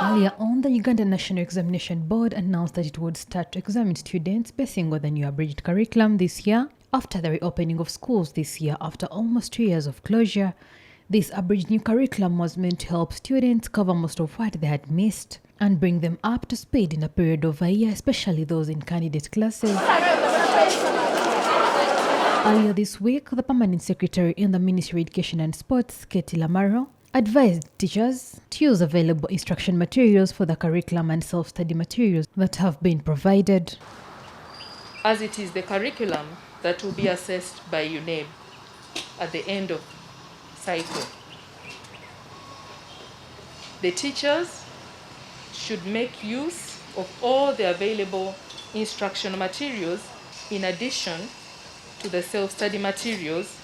Earlier on, the Uganda National Examination Board announced that it would start to examine students basing on the new abridged curriculum this year after the reopening of schools this year after almost 2 years of closure. This abridged new curriculum was meant to help students cover most of what they had missed and bring them up to speed in a period of a year, especially those in candidate classes. Earlier this week, the Permanent Secretary in the Ministry of Education and Sports, Katie Lamaro, advised teachers to use available instruction materials for the curriculum and self-study materials that have been provided. As it is the curriculum that will be assessed by UNEB at the end of cycle, the teachers should make use of all the available instructional materials in addition to the self-study materials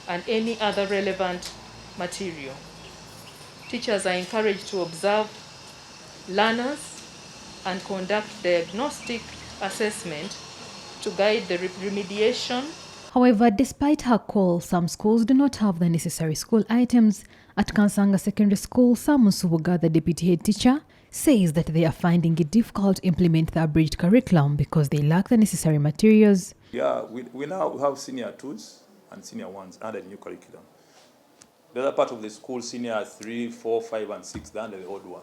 and any other relevant material. Teachers are encouraged to observe learners and conduct diagnostic assessment to guide the remediation. However, despite her call, some schools do not have the necessary school items. At Kansanga Secondary School, Samu Subuga, the deputy head teacher, says that they are finding it difficult to implement the abridged curriculum because they lack the necessary materials. Yeah, we now have senior 2s and senior 1s under the new curriculum. The other part of the school, senior 3, 4, 5, and 6, they're under the old one.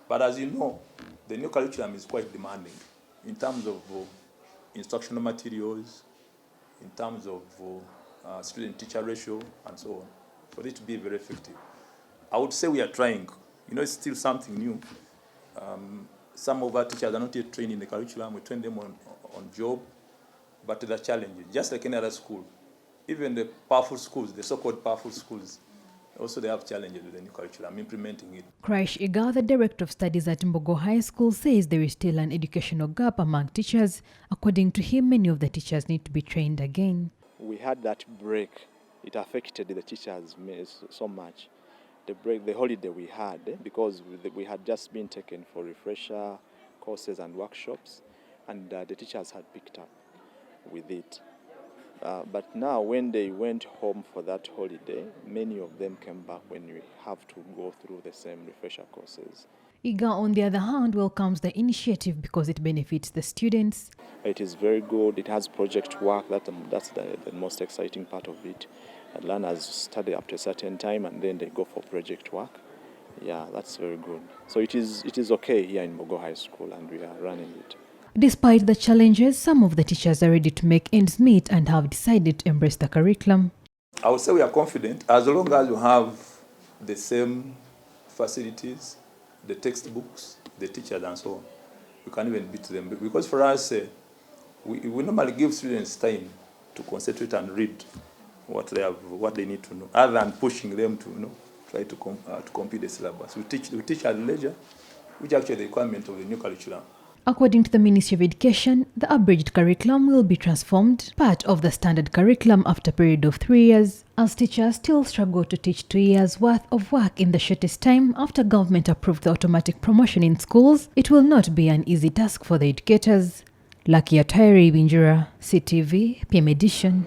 But as you know, the new curriculum is quite demanding in terms of instructional materials, in terms of student-teacher ratio, and so on, for it to be very effective. I would say we are trying. You know, it's still something new. Some of our teachers are not yet trained in the curriculum. We train them on job, but they're challenging, just like any other school. Even the powerful schools, the so-called powerful schools, also they have challenges with the new curriculum, implementing it. Kraish Iga, the Director of Studies at Mbogo High School, says there is still an educational gap among teachers. According to him, many of the teachers need to be trained again. We had that break. It affected the teachers so much. The holiday we had, because we had just been taken for refresher courses and workshops, and the teachers had picked up with it. But now when they went home for that holiday, many of them came back when we have to go through the same refresher courses. Iga, on the other hand, welcomes the initiative because it benefits the students. It is very good. It has project work. That's the most exciting part of it. And learners study up to a certain time and then they go for project work. Yeah, that's very good. So it is okay here in Mbogo High School, and we are running it. Despite the challenges, some of the teachers are ready to make ends meet and have decided to embrace the curriculum. I would say we are confident as long as you have the same facilities, the textbooks, the teachers, and so on. You can even beat them. Because for us, we normally give students time to concentrate and read what they need to know, other than pushing them to try to complete the syllabus. We teach at leisure, which is actually the requirement of the new curriculum. According to the Ministry of Education, the abridged curriculum will be transformed part of the standard curriculum after a period of 3 years, as teachers still struggle to teach 2 years' worth of work in the shortest time. After government approved the automatic promotion in schools, it will not be an easy task for the educators. Lucky Atayari Binjura, CTV, PM Edition.